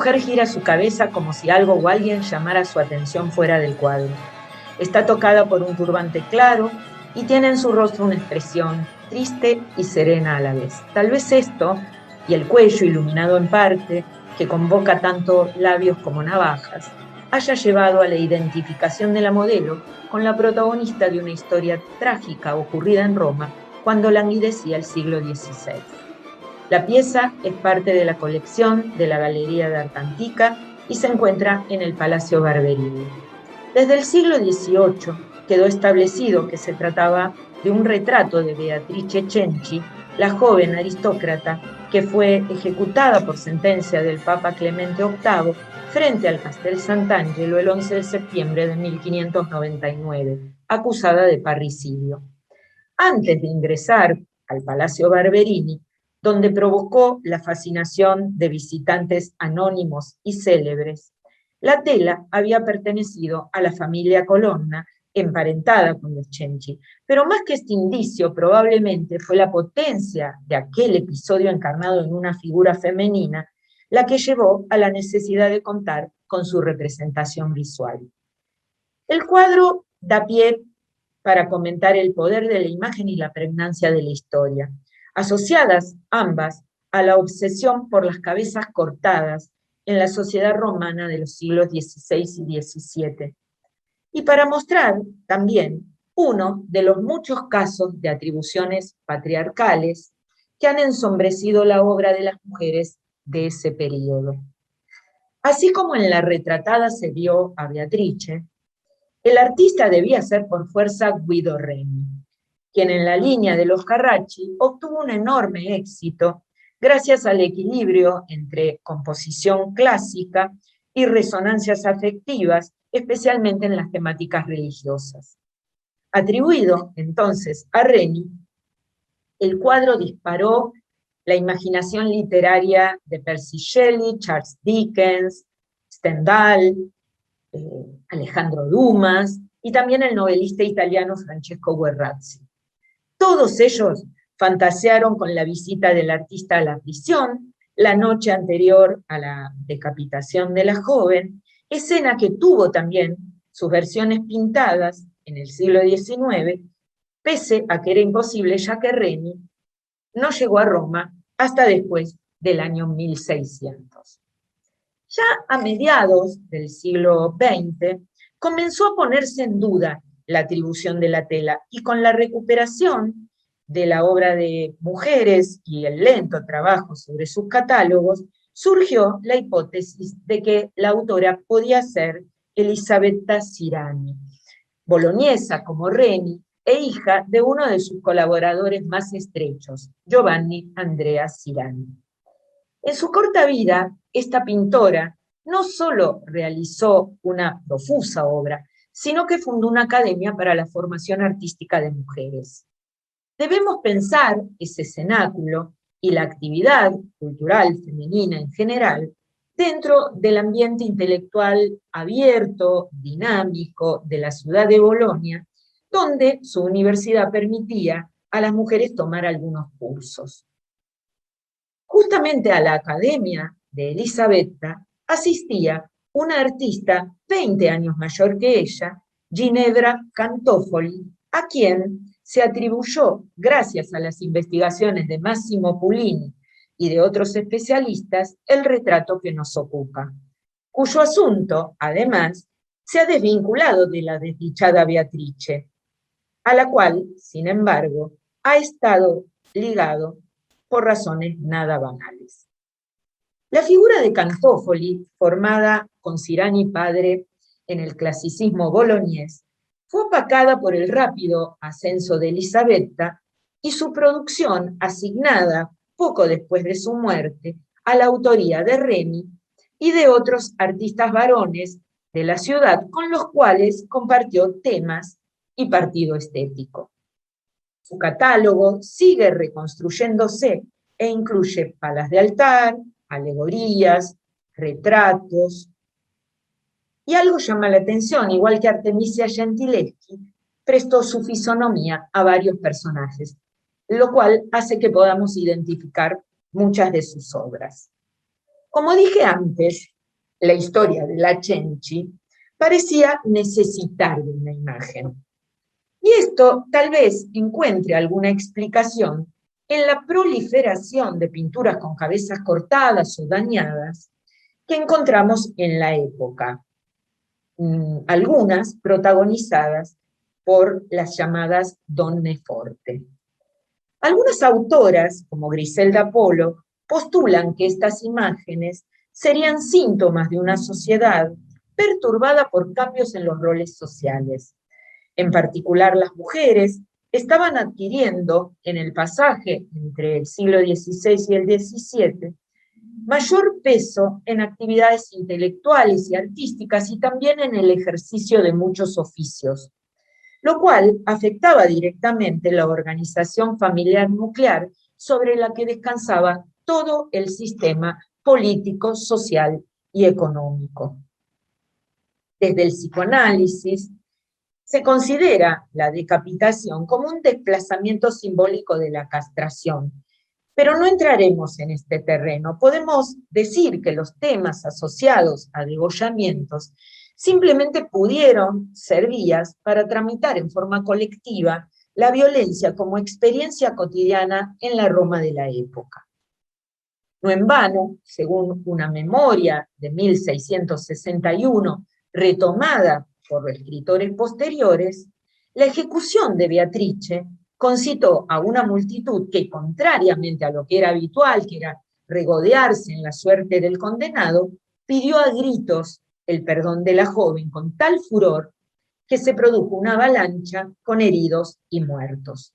mujer gira su cabeza como si algo o alguien llamara su atención fuera del cuadro. Está tocada por un turbante claro y tiene en su rostro una expresión triste y serena a la vez. Tal vez esto, y el cuello iluminado en parte, que convoca tanto labios como navajas, haya llevado a la identificación de la modelo con la protagonista de una historia trágica ocurrida en Roma cuando languidecía el siglo XVI. La pieza es parte de la colección de la Galería d'Arte Antica y se encuentra en el Palacio Barberini. Desde el siglo XVIII quedó establecido que se trataba de un retrato de Beatrice Cenci, la joven aristócrata que fue ejecutada por sentencia del Papa Clemente VIII frente al Castel Sant'Angelo el 11 de septiembre de 1599, acusada de parricidio. Antes de ingresar al Palacio Barberini, donde provocó la fascinación de visitantes anónimos y célebres, la tela había pertenecido a la familia Colonna, emparentada con los Cenci, pero más que este indicio, probablemente fue la potencia de aquel episodio encarnado en una figura femenina la que llevó a la necesidad de contar con su representación visual. El cuadro da pie para comentar el poder de la imagen y la pregnancia de la historia, asociadas ambas a la obsesión por las cabezas cortadas en la sociedad romana de los siglos XVI y XVII, y para mostrar también uno de los muchos casos de atribuciones patriarcales que han ensombrecido la obra de las mujeres de ese periodo. Así como en la retratada se vio a Beatrice, el artista debía ser por fuerza Guido Reni, quien en la línea de los Carracci obtuvo un enorme éxito gracias al equilibrio entre composición clásica y resonancias afectivas, especialmente en las temáticas religiosas. Atribuido entonces a Reni, el cuadro disparó la imaginación literaria de Percy Shelley, Charles Dickens, Stendhal, Alejandro Dumas y también el novelista italiano Francesco Guerrazzi. Todos ellos fantasearon con la visita del artista a la prisión la noche anterior a la decapitación de la joven, escena que tuvo también sus versiones pintadas en el siglo XIX, pese a que era imposible ya que Reni no llegó a Roma hasta después del año 1600. Ya a mediados del siglo XX comenzó a ponerse en duda la atribución de la tela y con la recuperación de la obra de mujeres y el lento trabajo sobre sus catálogos, surgió la hipótesis de que la autora podía ser Elisabetta Sirani, boloñesa como Reni e hija de uno de sus colaboradores más estrechos, Giovanni Andrea Sirani. En su corta vida, esta pintora no solo realizó una profusa obra, sino que fundó una academia para la formación artística de mujeres. Debemos pensar ese cenáculo y la actividad cultural femenina en general dentro del ambiente intelectual abierto, dinámico de la ciudad de Bolonia, donde su universidad permitía a las mujeres tomar algunos cursos. Justamente a la academia de Elisabetta asistía una artista 20 años mayor que ella, Ginevra Cantofoli, a quien se atribuyó, gracias a las investigaciones de Massimo Pulini y de otros especialistas, el retrato que nos ocupa, cuyo asunto, además, se ha desvinculado de la desdichada Beatrice, a la cual, sin embargo, ha estado ligado por razones nada banales. La figura de Cantofoli, formada con Sirani padre en el clasicismo boloñés, fue opacada por el rápido ascenso de Elisabetta y su producción asignada, poco después de su muerte, a la autoría de Reni y de otros artistas varones de la ciudad con los cuales compartió temas y partido estético. Su catálogo sigue reconstruyéndose e incluye palas de altar, alegorías, retratos. Y algo llama la atención, igual que Artemisia Gentileschi prestó su fisonomía a varios personajes, lo cual hace que podamos identificar muchas de sus obras. Como dije antes, la historia de la Cenci parecía necesitar de una imagen. Y esto tal vez encuentre alguna explicación en la proliferación de pinturas con cabezas cortadas o dañadas que encontramos en la época, algunas protagonizadas por las llamadas donne forte. Algunas autoras, como Griselda Polo, postulan que estas imágenes serían síntomas de una sociedad perturbada por cambios en los roles sociales. En particular, las mujeres estaban adquiriendo, en el pasaje entre el siglo XVI y el XVII, mayor peso en actividades intelectuales y artísticas y también en el ejercicio de muchos oficios, lo cual afectaba directamente la organización familiar nuclear sobre la que descansaba todo el sistema político, social y económico. Desde el psicoanálisis, se considera la decapitación como un desplazamiento simbólico de la castración, pero no entraremos en este terreno. Podemos decir que los temas asociados a degollamientos simplemente pudieron ser vías para tramitar en forma colectiva la violencia como experiencia cotidiana en la Roma de la época. No en vano, según una memoria de 1661, retomada por escritores posteriores, la ejecución de Beatrice concitó a una multitud que, contrariamente a lo que era habitual, que era regodearse en la suerte del condenado, pidió a gritos el perdón de la joven con tal furor que se produjo una avalancha con heridos y muertos.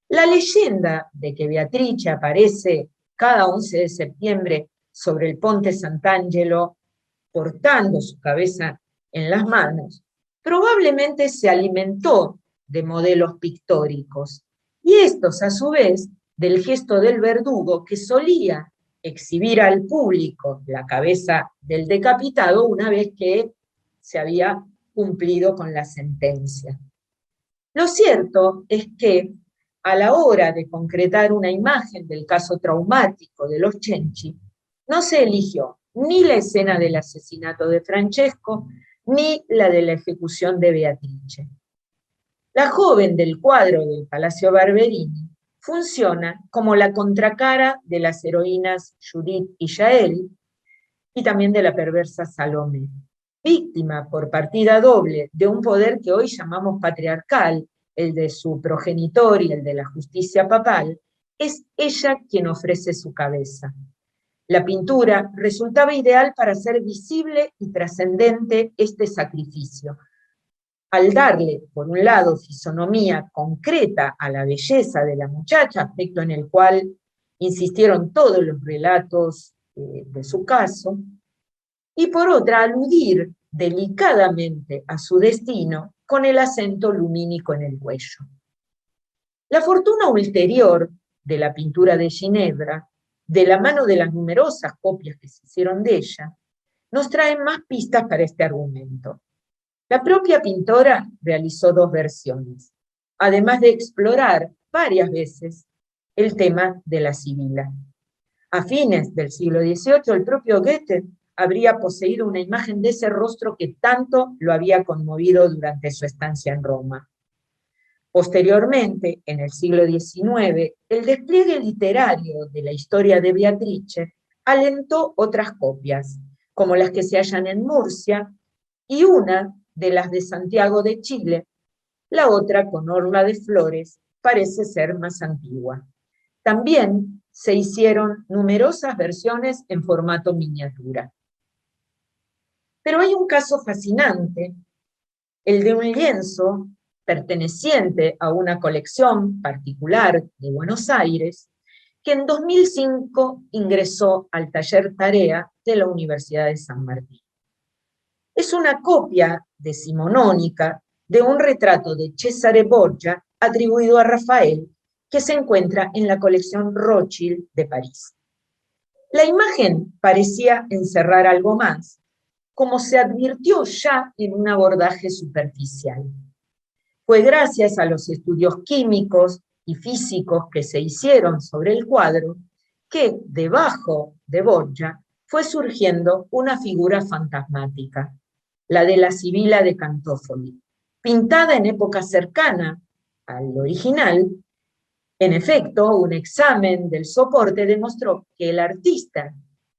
La leyenda de que Beatrice aparece cada 11 de septiembre sobre el Ponte Sant'Angelo portando su cabeza en las manos, probablemente se alimentó de modelos pictóricos, y estos a su vez del gesto del verdugo que solía exhibir al público la cabeza del decapitado una vez que se había cumplido con la sentencia. Lo cierto es que a la hora de concretar una imagen del caso traumático de los Cenci, no se eligió ni la escena del asesinato de Francesco, ni la de la ejecución de Beatrice. La joven del cuadro del Palacio Barberini funciona como la contracara de las heroínas Judith y Jael, y también de la perversa Salomé, víctima por partida doble de un poder que hoy llamamos patriarcal, el de su progenitor y el de la justicia papal. Es ella quien ofrece su cabeza. La pintura resultaba ideal para hacer visible y trascendente este sacrificio, al darle, por un lado, fisonomía concreta a la belleza de la muchacha, aspecto en el cual insistieron todos los relatos de su caso, y por otra, aludir delicadamente a su destino con el acento lumínico en el cuello. La fortuna ulterior de la pintura de Ginebra, de la mano de las numerosas copias que se hicieron de ella, nos trae más pistas para este argumento. La propia pintora realizó dos versiones, además de explorar varias veces el tema de la sibila. A fines del siglo XVIII, el propio Goethe habría poseído una imagen de ese rostro que tanto lo había conmovido durante su estancia en Roma. Posteriormente, en el siglo XIX, el despliegue literario de la historia de Beatrice alentó otras copias, como las que se hallan en Murcia, y una de las de Santiago de Chile. La otra, con orla de flores, parece ser más antigua. También se hicieron numerosas versiones en formato miniatura. Pero hay un caso fascinante, el de un lienzo perteneciente a una colección particular de Buenos Aires, que en 2005 ingresó al taller Tarea de la Universidad de San Martín. Es una copia decimonónica de un retrato de Cesare Borgia atribuido a Rafael, que se encuentra en la colección Rothschild de París. La imagen parecía encerrar algo más, como se advirtió ya en un abordaje superficial. Fue gracias a los estudios químicos y físicos que se hicieron sobre el cuadro que, debajo de Borgia, fue surgiendo una figura fantasmática, la de la Sibila de Cantofoli, pintada en época cercana al original. En efecto, un examen del soporte demostró que el artista,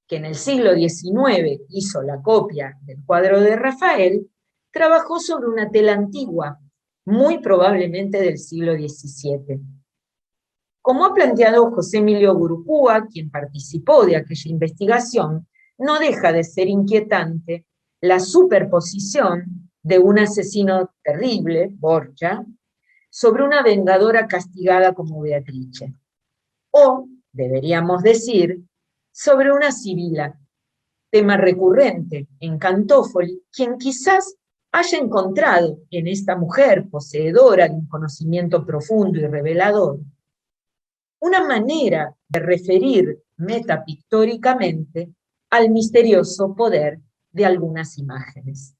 que en el siglo XIX hizo la copia del cuadro de Rafael, trabajó sobre una tela antigua, muy probablemente del siglo XVII. Como ha planteado José Emilio Gurupúa, quien participó de aquella investigación, no deja de ser inquietante la superposición de un asesino terrible, Borgia, sobre una vengadora castigada como Beatrice. O, deberíamos decir, sobre una sibila, tema recurrente en Cantofoli, quien quizás haya encontrado en esta mujer poseedora de un conocimiento profundo y revelador una manera de referir metapictóricamente al misterioso poder de algunas imágenes.